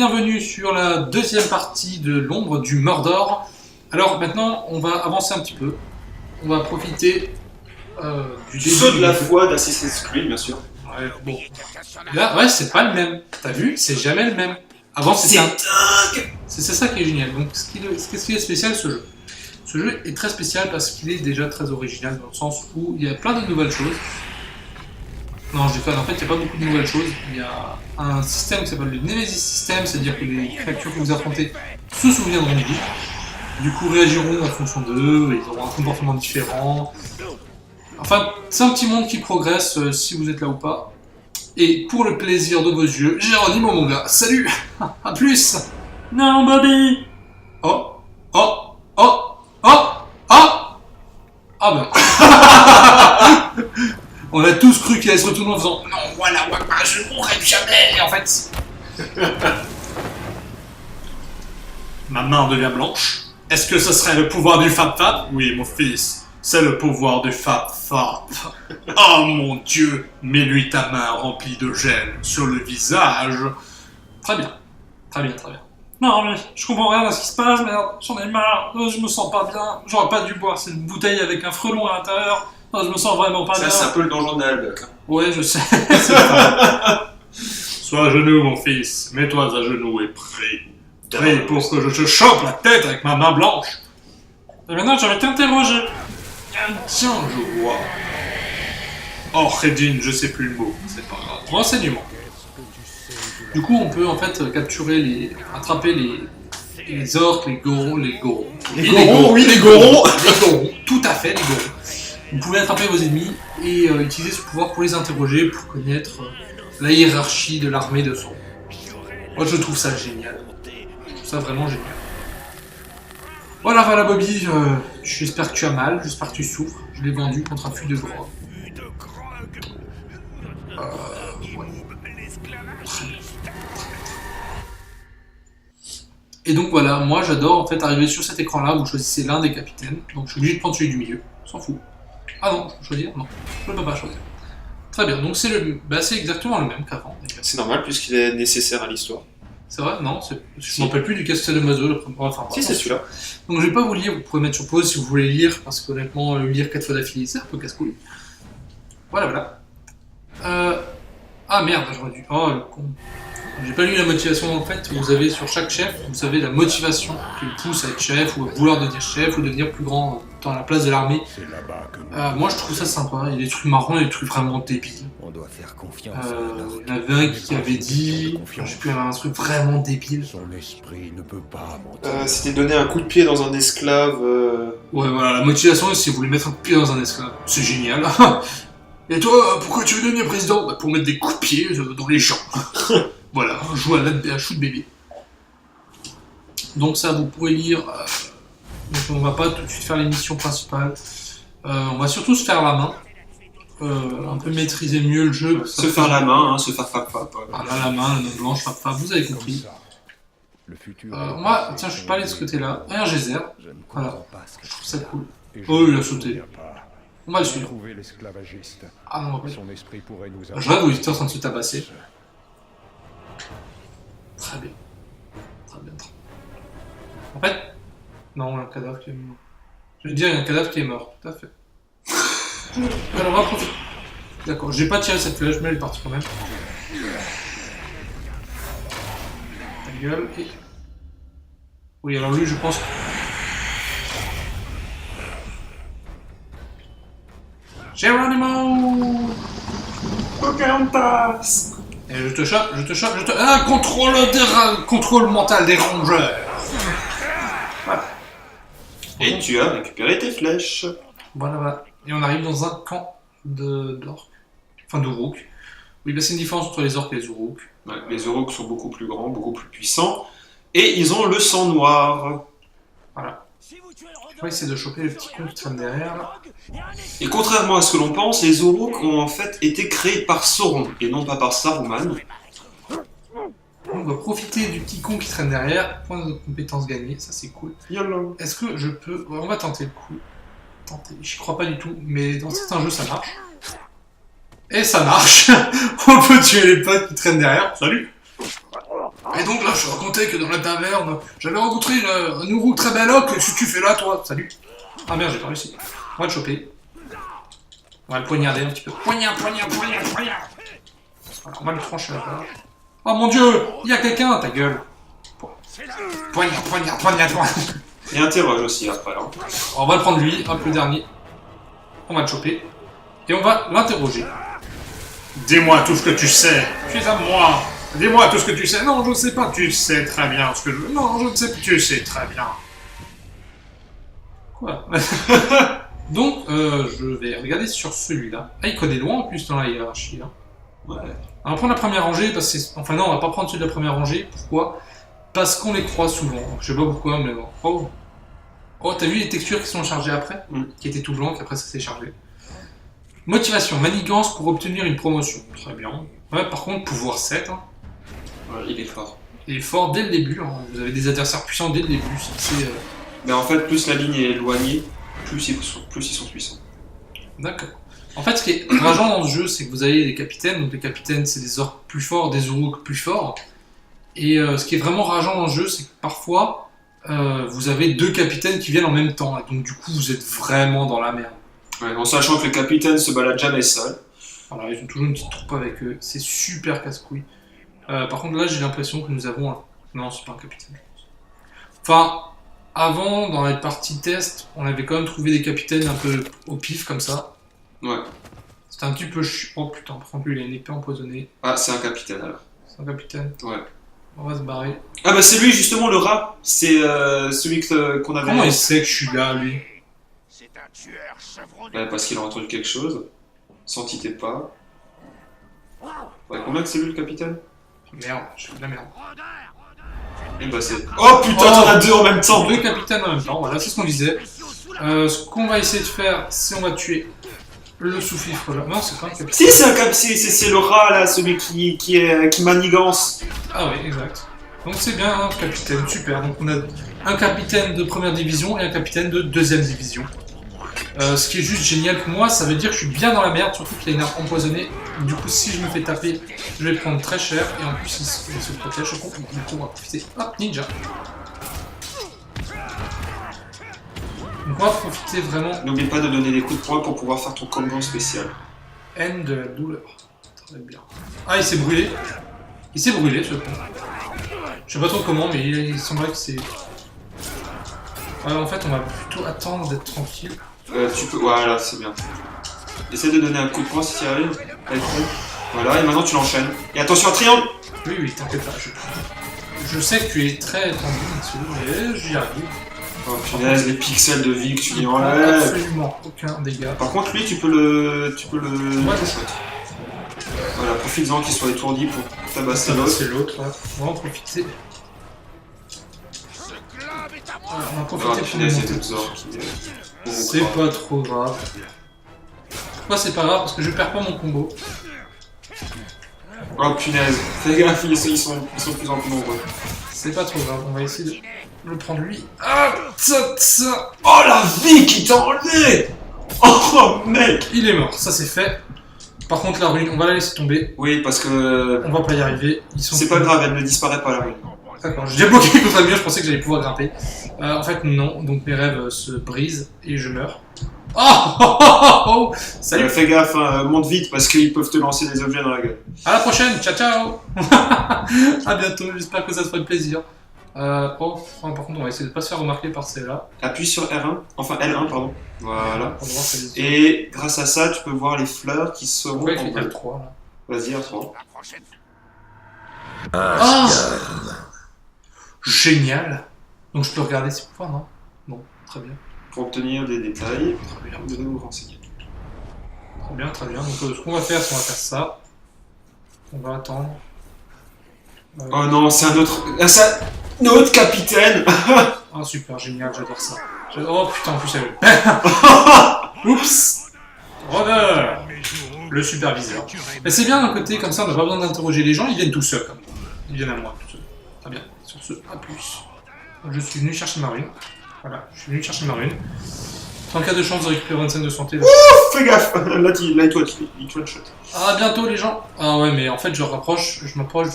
bienvenue sur la deuxième partie de l'ombre du Mordor. Alors maintenant, on va avancer un petit peu. On va profiter du début. Saut de la foi d'Assassin's Creed, bien sûr. Ouais, bon. Là, ouais, c'est pas le même. T'as vu, c'est jamais le même. Avant, c'était dingue. C'est ça qui est génial. Donc, qu'est-ce qui est spécial, ce jeu? Ce jeu est très spécial parce qu'il est déjà très original dans le sens où il y a plein de nouvelles choses. Non, je déconne, en fait, il n'y a pas beaucoup de nouvelles choses. Il y a un système qui s'appelle le Nemesis System, c'est-à-dire que les créatures que vous affrontez se souviendront de vous. Du coup, réagiront en fonction d'eux, ils auront un comportement différent. Enfin, c'est un petit monde qui progresse si vous êtes là ou pas. Et pour le plaisir de vos yeux, Geronimo, mon gars, salut. À plus. Non, Bobby. Oh, oh, oh, oh, oh. Ah ben. On a tous cru qu'il allait se retourner en faisant non, voilà, je mourrai jamais. Et en fait, ma main devient blanche. Est-ce que ce serait le pouvoir du Fab Fab? Oui, mon fils, c'est le pouvoir du Fab Fab. Oh mon Dieu, mets-lui ta main remplie de gel sur le visage. Très bien, très bien, très bien. Non, mais je comprends rien à ce qui se passe, merde. J'en ai marre. Je me sens pas bien. J'aurais pas dû boire cette bouteille avec un frelon à l'intérieur. Non, je me sens vraiment pas bien. Ça, c'est un peu le donjon d'Albe. Ouais, je sais. Sois à genoux, mon fils. Mets-toi à genoux et prie. Prie pour que je te chope la tête avec ma main blanche. Et maintenant, je vais t'interroger. Tiens, je vois. Oh, Redin, je sais plus le mot. C'est pas grave. Renseignement. Du coup, on peut en fait capturer attraper les orques, les gorons. Les gorons. Tout à fait, les gorons. Vous pouvez attraper vos ennemis et utiliser ce pouvoir pour les interroger, pour connaître la hiérarchie de l'armée de son. Moi, je trouve ça génial. Je trouve ça vraiment génial. Voilà, Bobby, j'espère que tu as mal, j'espère que tu souffres. Je l'ai vendu contre un fût de gras. Ouais. Et donc voilà, moi j'adore en fait arriver sur cet écran-là, vous choisissez l'un des capitaines, donc je suis obligé de prendre celui du milieu, s'en fout. Ah non, je peux choisir? Non, je ne peux pas choisir. Très bien, donc c'est exactement le même qu'avant. C'est normal puisqu'il est nécessaire à l'histoire. C'est vrai? Non, je m'en rappelle plus du Castel de Mazo. Enfin, si, c'est celui-là. Donc je vais pas vous lire, vous pouvez mettre sur pause si vous voulez lire, parce qu'honnêtement, le lire 4 fois d'affilée, c'est un peu casse-couille. Voilà. Ah merde, j'aurais dû... Oh, le con. J'ai pas lu la motivation en fait, vous avez sur chaque chef, vous avez la motivation qui le pousse à être chef, ou à vouloir devenir chef, ou devenir plus grand dans la place de l'armée. Moi je trouve ça sympa, il y a des trucs marrants et des trucs vraiment débiles. On doit faire confiance. Il y en avait un qui avait dit, je sais plus, un truc vraiment débile. Son esprit ne peut pas monter. C'était donner un coup de pied dans un esclave. Ouais voilà, la motivation c'est vous voulez mettre un coup de pied dans un esclave, c'est génial. Et toi, pourquoi tu veux devenir président? Pour mettre des coups de pied dans les gens. Voilà, joue à shoot bébé. Donc ça, vous pourrez lire. Donc on va pas tout de suite faire les missions principales. On va surtout se faire la main. Un peu maîtriser mieux le jeu. Se faire la main, se faire fap. Ah là, la main, la main blanche, fap, vous avez compris. On va... Tiens, je suis pas allé de ce côté-là. Un geyser. Voilà. Je trouve ça cool. Oh, il a sauté. On va le suivre. Ah non, ouais. Je rêve où il était en train de se tabasser. Très bien. En fait, non, un cadavre qui est mort. Je veux dire, il y a un cadavre qui est mort, tout à fait. Alors, on va profiter. D'accord, j'ai pas tiré cette flèche, mais elle est partie quand même. Ta gueule, et... Oui, alors lui, je pense... Geronimo! Pocahontas! Et je te chope. Ah, contrôle mental des rongeurs. Voilà. Et tu as récupéré tes flèches. Voilà. Et on arrive dans un camp d'orques. Enfin, d'Uruk. Oui, c'est une différence entre les orques et les Uruk. Ouais, les Uruk sont beaucoup plus grands, beaucoup plus puissants. Et ils ont le sang noir. Voilà. Je vais essayer de choper le petit con qui traîne derrière, là. Et contrairement à ce que l'on pense, les Uruk ont en fait été créés par Sauron, et non pas par Saruman. On va profiter du petit con qui traîne derrière. Point de compétence gagné, ça c'est cool. Yolo. Est-ce que je peux... Ouais, on va tenter le coup. J'y crois pas du tout, mais dans certains jeux ça marche. Et ça marche. On peut tuer les potes qui traînent derrière. Salut. Et donc là, je racontais que dans la taverne, j'avais rencontré un nouveau très bel homme. Qu'est-ce que tu fais là, toi? Salut. Ah merde, j'ai pas réussi. On va le choper. On va le poignarder un petit peu. Poignard. Voilà, on va le trancher là-bas. Oh mon dieu, il y a quelqu'un, ta gueule. Poignard. Et interroge aussi après. Hein. On va le prendre lui, hop, le dernier. On va le choper. Et on va l'interroger. Dis-moi tout ce que tu sais. Tu es à moi. Dis-moi tout ce que tu sais. Non, je sais pas. Tu sais très bien ce que je... Non, je ne sais pas. Tu sais très bien. Quoi? Donc, je vais regarder sur celui-là. Ah, il connaît loin en plus dans la hiérarchie. Là. Ouais. On va prendre la première rangée, parce que c'est... Enfin non, on va pas prendre celui de la première rangée. Pourquoi? Parce qu'on les croise souvent. Je sais pas pourquoi, mais bon. Oh, t'as vu les textures qui sont chargées après? Qui étaient tout blancs, qu'après ça s'est chargé. Motivation, manigance pour obtenir une promotion. Très bien. Ouais, par contre, pouvoir 7. Hein. Ouais, il est fort. Il est fort dès le début. Hein. Vous avez des adversaires puissants dès le début. C'est, Mais en fait, plus la ligne est éloignée, plus ils sont puissants. D'accord. En fait, ce qui est rageant dans ce jeu, c'est que vous avez des capitaines. Donc les capitaines, c'est des orques plus forts, des Uruk plus forts. Et ce qui est vraiment rageant dans le jeu, c'est que parfois, vous avez 2 capitaines qui viennent en même temps. Et donc du coup, vous êtes vraiment dans la merde. Ouais, en sachant que le capitaine se balade jamais seul. Voilà, ils ont toujours une petite troupe avec eux. C'est super casse-couille. Par contre, là, j'ai l'impression que nous avons un... Non, c'est pas un capitaine, je pense. Enfin, avant, dans les parties test, on avait quand même trouvé des capitaines un peu au pif, comme ça. Ouais. C'était un petit peu chiant. Oh putain, par contre, lui, il a une épée empoisonnée. Ah, c'est un capitaine alors. C'est un capitaine. Ouais. On va se barrer. Ah bah c'est lui justement le rat. C'est celui qu'on avait... Comment il sait que je suis là, lui? C'est un tueur chevronné. Ouais, parce qu'il a entendu quelque chose. Senti tes pas. Ouais, combien que c'est lui le capitaine? Merde, je fais de la merde. Et bah c'est... Oh putain, t'en as 2 en même temps. 2 capitaines en même temps, voilà, c'est ce qu'on disait. Ce qu'on va essayer de faire, c'est on va tuer le sous-fifre là. Non, c'est pas un capitaine. Si, c'est un c'est le rat là, celui qui manigance. Ah oui, exact. Donc c'est bien un capitaine, super. Donc on a un capitaine de première division et un capitaine de deuxième division. Ce qui est juste génial pour moi, ça veut dire que je suis bien dans la merde, surtout qu'il y a une arme empoisonnée. Du coup, si je me fais taper, je vais prendre très cher. Et en plus, il se protège au coup. Du coup, on va profiter. Hop, ninja. Donc on va profiter vraiment. N'oublie pas de donner des coups de poing pour pouvoir faire ton combo spécial. Haine de la douleur. Très bien. Ah, il s'est brûlé. Il s'est brûlé, ce con. Je sais pas trop comment, mais il semblerait que c'est... en fait, on va plutôt attendre d'être tranquille. Tu peux... Voilà, c'est bien. Essaie de donner un coup de poing si tu y arrives. Voilà, et maintenant tu l'enchaînes. Et attention à triangle. Oui, t'inquiète pas. Je sais que tu es très tendu dessus, mais j'y arrive. Oh punaise, les pixels de vie que tu Il y prend enlèves. absolument aucun dégât. Par contre, lui, tu peux le... Ouais, Voilà, profites-en qu'il soit étourdi pour tabasser ça va, l'autre. c'est l'autre, là. On va en profiter. Voilà, on va Oh profiter pour punaise, monter. c'est des orques qui... C'est pas trop grave. Pourquoi c'est pas grave? Parce que je perds pas mon combo. Oh punaise, fais gaffe, ils sont de plus en plus nombreux. C'est pas trop grave, on va essayer de le prendre lui. Ah, ça. Oh la vie qui t'a enlevé. Oh mec. Il est mort, ça c'est fait. Par contre la rune, on va la laisser tomber. Oui, parce que... On va pas y arriver. C'est pas grave, elle ne disparaît pas la rune. D'accord, j'ai bloqué contre le mur, je pensais que j'allais pouvoir grimper. En fait non, donc mes rêves se brisent et je meurs. Oh, salut. Fais gaffe, hein, monte vite parce qu'ils peuvent te lancer des objets dans la gueule. À la prochaine, ciao. À bientôt, j'espère que ça te fera plaisir. Par contre on va essayer de pas se faire remarquer par celle-là. Appuie sur R1, enfin L1 pardon. Voilà. On va voir si elle est- Et grâce à ça, tu peux voir les fleurs qui seront Pourquoi en il bleu. L3 là? Vas-y, R3. La prochaine Ah, génial. Donc je peux regarder ses pouvoirs, non? Non, très bien. Pour obtenir des détails, Très bien. vous devez vous renseigner. Très bien. Donc ce qu'on va faire, c'est qu'on va faire ça. On va attendre. Oh non, c'est un autre... Notre capitaine. Ah super, génial, j'adore ça. Oh putain, en plus elle... Oups. Runner. Le superviseur. Mais c'est bien d'un côté, comme ça on n'a pas besoin d'interroger les gens, ils viennent tout seuls. Comme... Ils viennent à moi, tout seuls. Très bien. Sur ce, à plus. Je suis venu chercher ma rune. Voilà, je suis venu chercher ma rune. 34 de chance de récupérer 25 de santé. Là. Fais gaffe. Là, il te one shot. À bientôt les gens. Ah ouais, mais en fait, je m'approche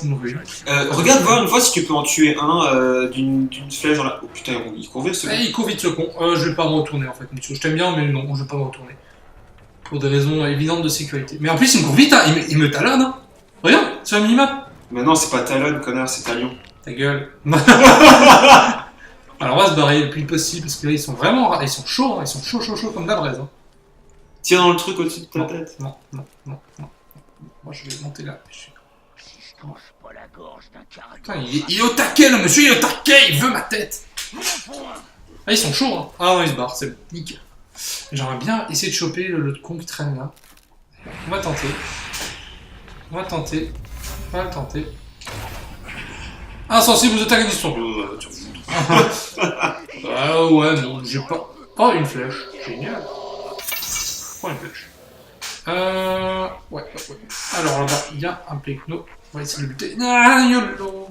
d'une rue. Regarde voir une fois si tu peux en tuer un d'une flèche dans la... Oh putain, il court vite ce Eh, gars. il court vite ce con. Je vais pas me retourner en fait, monsieur. Je t'aime bien, mais non, je vais pas me retourner. Pour des raisons évidentes de sécurité. Mais en plus, il me court vite, hein. Il me talonne. Hein. Regarde, sur la minimap. Mais non, c'est pas Talon, connard, c'est Talion. Ta gueule. Alors on va se barrer le plus vite possible parce que là ils sont vraiment. Ils sont chauds, hein. Ils sont chauds comme de la braise. Hein. Tire dans le truc au-dessus de ta Non, tête. non. Moi je vais monter là. Si je tranche pas la gorge d'un caractère. Putain, il est au taquet le monsieur, il est au taquet, il veut ma tête. Ah, ils sont chauds, hein. Ah non, ils se barrent, c'est nickel. J'aimerais bien essayer de choper le con qui traîne là. On va tenter. On va le tenter. Insensible aux attaques à distance. Ah ouais, non, j'ai pas. Oh, une flèche. Génial. Oh, une flèche. Ouais. Alors là-bas, il y a un Plekno. On va essayer de le buter. Ah, yolo.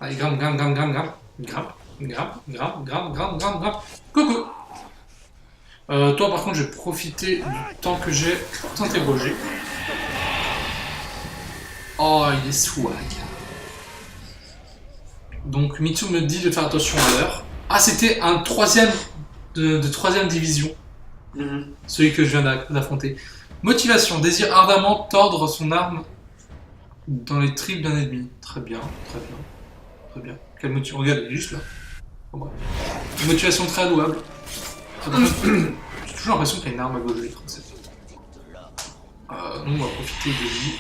Allez, grimpe. Coucou. Toi, par contre, je vais profiter du temps que j'ai pour t'interroger. Oh, il est swag. Donc, Mitsu me dit de faire attention à l'heure. Ah, c'était un troisième de troisième division. Celui que je viens d'affronter. Motivation, désire ardemment tordre son arme dans les tripes d'un ennemi. Très bien. Quelle motivation? Regarde, il est juste là. Bon, bref. Une motivation très louable. J'ai toujours l'impression qu'il y a une arme à gauche de l'écran. On va profiter de lui.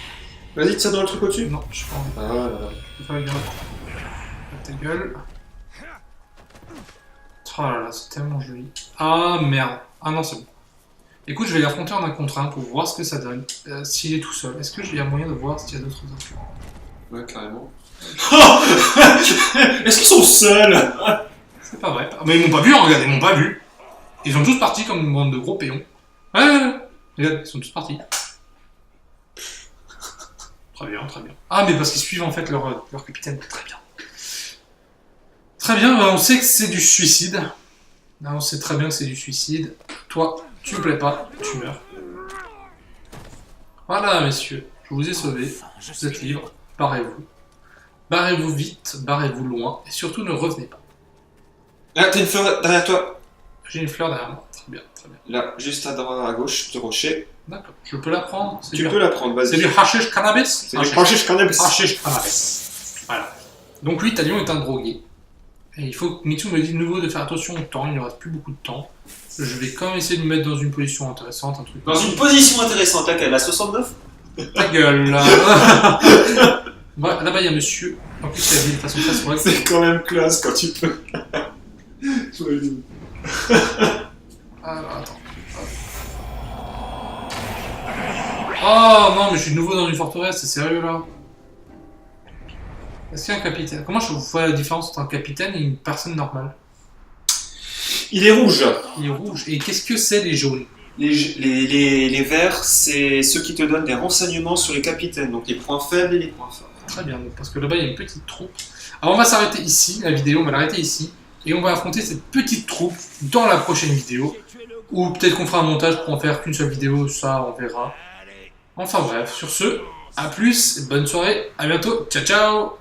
Vas-y, tire dans le truc au-dessus. Non, je pas envie. Ah là là. Je vais faire la gueule. Ta gueule. Oh là là, c'est tellement joli. Ah merde. Ah non, c'est bon. Écoute, je vais l'affronter en un contre un pour voir ce que ça donne. S'il est tout seul. Est-ce qu'il y a moyen de voir s'il y a d'autres infos? Ouais, carrément. Est-ce qu'ils sont seuls? C'est pas vrai. Mais ils m'ont pas vu, hein, regarde, ils m'ont pas vu. Ils sont tous partis comme une bande de gros péons. Ouais. Regarde, ils sont tous partis. Très bien. Ah, mais parce qu'ils suivent en fait leur capitaine. Très bien, bah, on sait que c'est du suicide. Là, on sait très bien que c'est du suicide. Toi, tu me plais pas, tu meurs. Voilà, messieurs, je vous ai sauvés. Vous êtes libres, barrez-vous. Barrez-vous vite, barrez-vous loin, et surtout ne revenez pas. Là, t'as une fleur derrière toi. J'ai une fleur derrière moi, très bien. Là, juste à gauche, du rocher. D'accord, je peux la prendre. Tu peux la prendre, C'est vas-y. du hashish cannabis. C'est du hashish cannabis. Hashish cannabis. Voilà. Donc lui, Talion est un drogué. Et il faut que Mitsu me dise de nouveau de faire attention au temps, il ne reste plus beaucoup de temps. Je vais quand même essayer de me mettre dans une position intéressante, un truc. Dans une position intéressante, laquelle? La 69? Ta gueule là. Ouais, là-bas il y a monsieur. En plus il a dit de façon très sourire. C'est quand même classe quand tu peux. Alors attends. Oh non, mais je suis de nouveau dans une forteresse, c'est sérieux là. Est-ce qu'il y a un capitaine? Comment je vois la différence entre un capitaine et une personne normale? Il est rouge. Il est rouge. Et qu'est-ce que c'est les jaunes? Les verts, c'est ceux qui te donnent des renseignements sur les capitaines, donc les points faibles et les points forts. Très bien, donc, parce que là-bas il y a une petite troupe. Alors on va s'arrêter ici, la vidéo, on va l'arrêter ici. Et on va affronter cette petite troupe dans la prochaine vidéo. Ou peut-être qu'on fera un montage pour en faire qu'une seule vidéo, ça on verra. Enfin bref, sur ce, à plus, bonne soirée, à bientôt, ciao ciao.